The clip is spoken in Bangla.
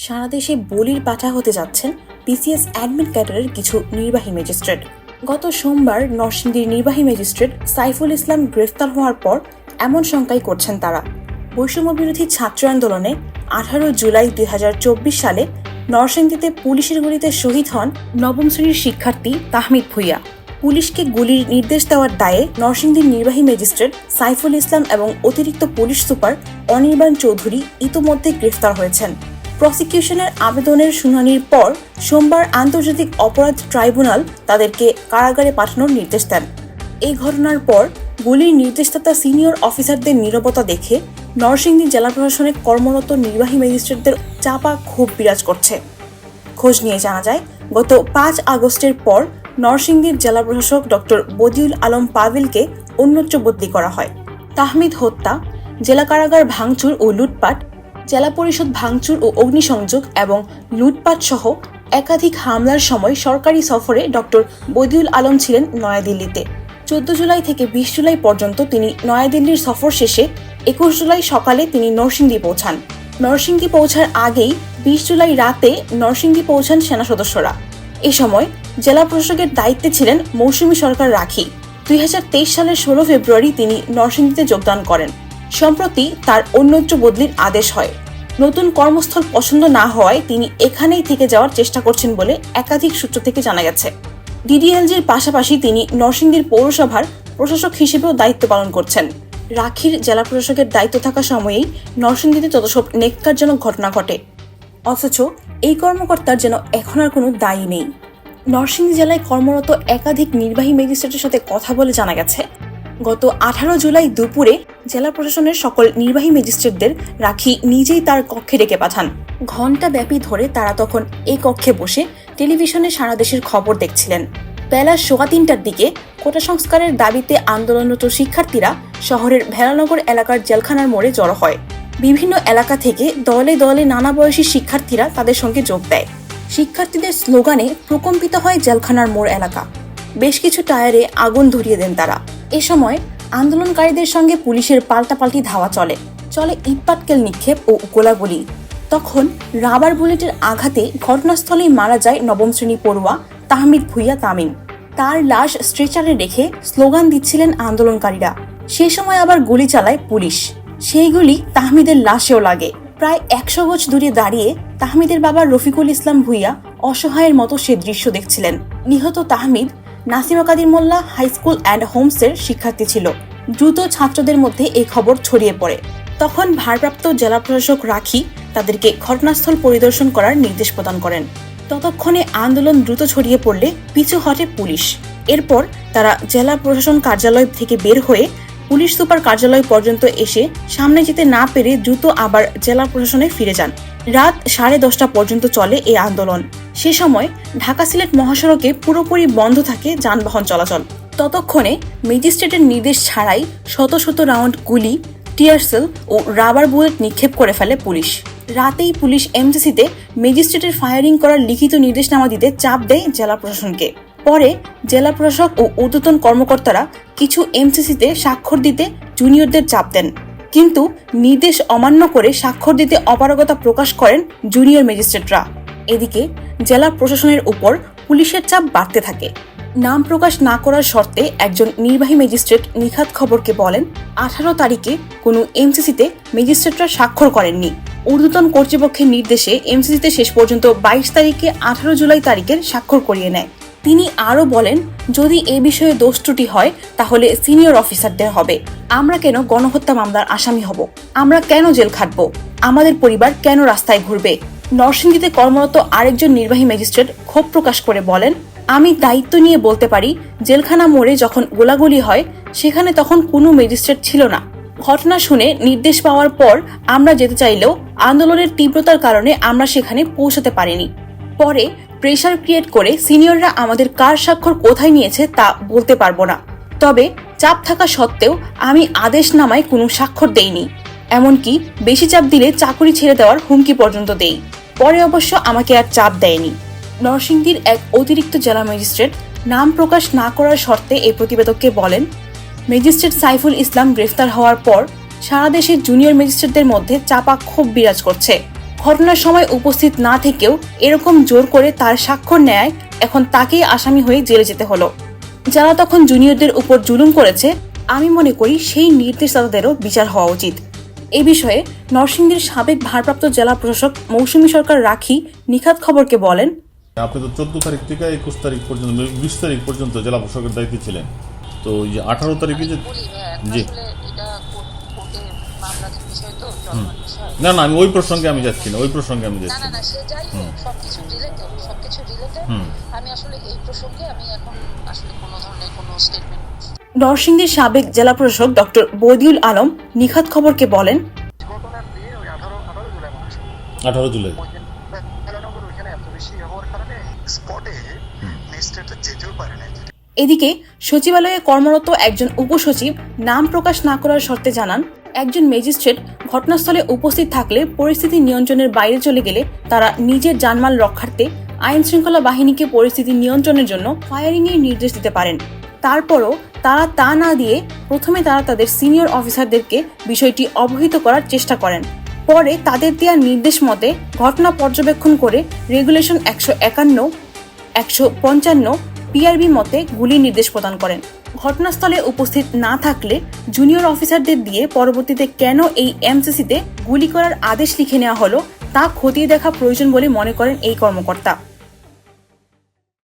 সারা দেশে বলির পাঠা হতে যাচ্ছেন বিসিএস অ্যাডমিন ক্যাডারের কিছু নির্বাহী ম্যাজিস্ট্রেট। গত সোমবার নরসিংদীর নির্বাহী ম্যাজিস্ট্রেট সাইফুল ইসলাম গ্রেফতার হওয়ার পর এমন শঙ্কাই করছেন তারা। বৈষম্য বিরোধী ছাত্র আন্দোলনে 18 জুলাই 2024 সালে নরসিংদীতে পুলিশের গুলিতে শহীদ হন নবম শ্রেণীর শিক্ষার্থী তাহমিদ ভুঁইয়া। পুলিশকে গুলির নির্দেশ দেওয়ার দায়ে নরসিংদীর নির্বাহী ম্যাজিস্ট্রেট সাইফুল ইসলাম এবং অতিরিক্ত পুলিশ সুপার অনির্বাণ চৌধুরী ইতোমধ্যে গ্রেফতার হয়েছেন। প্রসিকিউশনের আবেদনের শুনানির পর সোমবার আন্তর্জাতিক অপরাধ ট্রাইব্যুনাল তাদেরকে কারাগারে পাঠানোর নির্দেশ দেন। এই ঘটনার পর গুলির নির্দেশদাতা সিনিয়র অফিসারদের নীরবতা দেখে নরসিংদী জেলা প্রশাসনে কর্মরত নির্বাহী ম্যাজিস্ট্রেটদের চাপা ক্ষোভ বিরাজ করছে। খোঁজ নিয়ে জানা যায়, গত 5 আগস্টের পর নরসিংদীর জেলা প্রশাসক ডক্টর বদিউল আলম পাভেলকে অন্যত্র বদলি করা হয়। তাহমিদ হত্যা, জেলা কারাগার ভাঙচুর ও লুটপাট, জেলা পরিষদ ভাঙচুর ও অগ্নিসংযোগ এবং লুটপাট সহ একাধিক হামলার সময় সরকারি সফরে ডক্টর বদিউল আলম ছিলেন নয়াদিল্লিতে। 14 জুলাই থেকে 20 জুলাই পর্যন্ত তিনি নয়াদিল্লির সফর শেষে 21 জুলাই সকালে তিনি নরসিংদী পৌঁছান। নরসিংদী পৌঁছার আগেই 20 জুলাই রাতে নরসিংদী পৌঁছান সেনা সদস্যরা। এ সময় জেলা প্রশাসকের দায়িত্বে ছিলেন মৌসুমী সরকার রাখি। 2023 সালের 16 ফেব্রুয়ারি তিনি নরসিংদীতে যোগদান করেন। সম্প্রতি তার অন্যত্র বদলির আদেশ হয়। নতুন কর্মস্থল পছন্দ না হওয়ায় তিনি এখানেই থেকে যাওয়ার চেষ্টা করছেন বলে একাধিক সূত্র থেকে জানা গেছে। ডিডিএলজির পাশাপাশি তিনি নরসিংদীর পৌরসভার প্রশাসক হিসেবেও দায়িত্ব পালন করছেন। রাখির জেলা প্রশাসকের দায়িত্ব থাকা সময়েই নরসিংদীতে যতসব নেককারজনক ঘটনা ঘটে, অথচ এই কর্মকর্তার যেন এখন আর কোনো দায়ী নেই। নরসিংদী জেলায় কর্মরত একাধিক নির্বাহী ম্যাজিস্ট্রেটের সাথে কথা বলে জানা গেছে, গত 18 জুলাই দুপুরে জেলা প্রশাসনের সকল নির্বাহী ম্যাজিস্ট্রেটদের রাখি নিজেই তার কক্ষে ডেকে পাঠান। ঘণ্টা ব্যাপী ধরে তারা তখন এই কক্ষে বসে টেলিভিশনে সারা দেশের খবর দেখছিলেন। বেলা 3:15টার দিকে কোটা সংস্কারের দাবিতে আন্দোলনরত শিক্ষার্থীরা শহরের ভেলানগর এলাকার জেলখানার মোড়ে জড়ো হয়। বিভিন্ন এলাকা থেকে দলে দলে নানা বয়সী শিক্ষার্থীরা তাদের সঙ্গে যোগ দেয়। শিক্ষার্থীদের স্লোগানে প্রকম্পিত হয় জেলখানার মোড় এলাকা। বেশ কিছু টায়ারে আগুন ধরিয়ে দেন তারা। এ সময় আন্দোলনকারীদের সঙ্গে পুলিশের পাল্টাপাল্টি ধাওয়া চলে ইটপাটকেল নিক্ষেপ ও গোলাগুলি। তখন রাবার বুলেটের আঘাতে ঘটনাস্থলেই মারা যায় নবম শ্রেণী পড়ুয়া তাহমিদ ভুঁইয়া তামিম। তার লাশ স্ট্রেচারে রেখে স্লোগান দিচ্ছিলেন আন্দোলনকারীরা। সে সময় আবার গুলি চালায় পুলিশ। সেই গুলি তাহমিদের লাশেও লাগে। প্রায় 100 গজ দূরে দাঁড়িয়ে তাহমিদের বাবা রফিকুল ইসলাম ভুঁইয়া অসহায়ের মতো সে দৃশ্য দেখছিলেন। নিহত তাহমিদ নাসিমা কাদির মোল্লা হাই স্কুল অ্যান্ড হোমসের শিক্ষার্থী ছিল। দ্রুত ছাত্রদের মধ্যে এই খবর ছড়িয়ে পড়ে। তখন ভারপ্রাপ্ত জেলা প্রশাসক রাখি তাদেরকে ঘটনাস্থল পরিদর্শন করার নির্দেশ প্রদান করেন। ততক্ষণে আন্দোলন দ্রুত ছড়িয়ে পড়লে পিছু হটে পুলিশ। এরপর তারা জেলা প্রশাসন কার্যালয় থেকে বের হয়ে পুলিশ সুপার কার্যালয় পর্যন্ত এসে সামনে যেতে না পেরে দ্রুত আবার জেলা প্রশাসনে ফিরে যান। রাত 10:30টা পর্যন্ত চলে এই আন্দোলন। সে সময় ঢাকা সিলেট মহাসড়কে পুরোপুরি বন্ধ থাকে যানবাহন চলাচল। ততক্ষণে ম্যাজিস্ট্রেটের নির্দেশ ছাড়াই শত শত রাউন্ড গুলি, টিয়ারসেল ও রাবার বুলেট নিক্ষেপ করে ফেলে পুলিশ। রাতেই পুলিশ এমসিসিতে ম্যাজিস্ট্রেটের ফায়ারিং করার লিখিত নির্দেশনামা দিতে চাপ দেয় জেলা প্রশাসনকে। পরে জেলা প্রশাসক ও ঊর্ধ্বতন কর্মকর্তারা কিছু এমসিসিতে স্বাক্ষর দিতে জুনিয়রদের চাপ দেন, কিন্তু নির্দেশ অমান্য করে স্বাক্ষর দিতে অপারগতা প্রকাশ করেন জুনিয়র ম্যাজিস্ট্রেটরা। এদিকে জেলা প্রশাসনের উপর পুলিশের চাপ বাড়তে থাকে। নাম প্রকাশ না করার শর্তে একজন নির্বাহী ম্যাজিস্ট্রেট নিখাত খবরকে বলেন, 18 তারিখে কোনো এমসিসিতে ম্যাজিস্ট্রেটরা স্বাক্ষর করেননি। ঊর্ধ্বতন কর্তৃপক্ষের নির্দেশে এমসিসিতে শেষ পর্যন্ত 22 তারিখে 18 জুলাই তারিখের স্বাক্ষর করিয়ে নেয়। তিনি আরও বলেন, যদি এ বিষয়ে দোষ ত্রুটি হয় তাহলে সিনিয়র অফিসারদের হবে। আমরা কেন গণহত্যা মামলার আসামি হব? আমরা কেন জেল খাটব? আমাদের পরিবার কেন রাস্তায় ঘুরবে? নরসিংদীতে কর্মরত আরেকজন নির্বাহী ম্যাজিস্ট্রেট ক্ষোভ প্রকাশ করে বলেন, আমি দায়িত্ব নিয়ে বলতে পারি, জেলখানা মোড়ে যখন গোলাগুলি হয় সেখানে তখন কোনো ম্যাজিস্ট্রেট ছিল না। ঘটনা শুনে নির্দেশ পাওয়ার পর আমরা যেতে চাইলেও আন্দোলনের তীব্রতার কারণে আমরা সেখানে পৌঁছাতে পারিনি। পরে প্রেশার ক্রিয়েট করে সিনিয়ররা আমাদের কার স্বাক্ষর কোথায় নিয়েছে তা বলতে পারবো না। তবে চাপ থাকা সত্ত্বেও আমি আদেশনামায় কোনো স্বাক্ষর দেইনি। এমনকি বেশি চাপ দিলে চাকরি ছেড়ে দেওয়ার হুমকি পর্যন্ত দেই। পরে অবশ্য আমাকে আর চাপ দেয়নি। নরসিংদীর এক অতিরিক্ত জেলা ম্যাজিস্ট্রেট নাম প্রকাশ না করার শর্তে এই প্রতিবেদককে বলেন, ম্যাজিস্ট্রেট সাইফুল ইসলাম গ্রেফতার হওয়ার পর সারা দেশের জুনিয়র ম্যাজিস্ট্রেটদের মধ্যে চাপা ক্ষোভ বিরাজ করছে। ঘটনার সময় উপস্থিত না থেকেও এরকম জোর করে তার স্বাক্ষর নেয়, এখন তাকেই আসামি হয়ে জেলে যেতে হলো। যারা তখন জুনিয়রদের উপর জুলুম করেছে, আমি মনে করি সেই নির্দেশদাতাদেরও বিচার হওয়া উচিত। এ বিষয়ে নরসিংদীর সাবেক ভারপ্রাপ্ত জেলা প্রশাসক মৌসুমী সরকার রাখি নিখাত খবরকে বলেন, আপনি তো 14 তারিখ থেকে 21 তারিখ পর্যন্ত 20 তারিখ পর্যন্ত জেলা প্রশাসকের দায়িত্বে ছিলেন, তো এই যে 18 তারিখে যে জি না না আমি ওই প্রসঙ্গে আমি যাচ্ছি না, ওই প্রসঙ্গে আমি যাচ্ছি না। সে যাই হোক, সবকিছু রিলেটেড আমি আসলে এই প্রসঙ্গে আমি এখন আসলে কোনো ধরনের কোনো স্টেটমেন্ট। নরসিংদীর সাবেক জেলা প্রশাসক ডক্টর বদিউল আলম নিখাত খবরকে বলেন, 18 জুলাই এদিকে সচিবালয়ে কর্মরত একজন উপসচিব নাম প্রকাশ না করার শর্তে জানান, একজন ম্যাজিস্ট্রেট ঘটনাস্থলে উপস্থিত থাকলে পরিস্থিতি নিয়ন্ত্রণের বাইরে চলে গেলে তারা নিজের জানমাল রক্ষার্থে আইন শৃঙ্খলা বাহিনীকে পরিস্থিতি নিয়ন্ত্রণের জন্য ফায়ারিং এর নির্দেশ দিতে পারেন। তারপরও তারা তা না দিয়ে প্রথমে তারা তাদের সিনিয়র অফিসারদেরকে বিষয়টি অবহিত করার চেষ্টা করেন। পরে তাদের দেওয়া নির্দেশ মতে ঘটনা পর্যবেক্ষণ করে রেগুলেশন 151, 155 পিআরবি মতে গুলির নির্দেশ প্রদান করেন। ঘটনাস্থলে উপস্থিত না থাকলে জুনিয়র অফিসারদের দিয়ে পরবর্তীতে কেন এই এমসিসিতে গুলি করার আদেশ লিখে নেওয়া হলো তা খতিয়ে দেখা প্রয়োজন বলে মনে করেন এই কর্মকর্তা।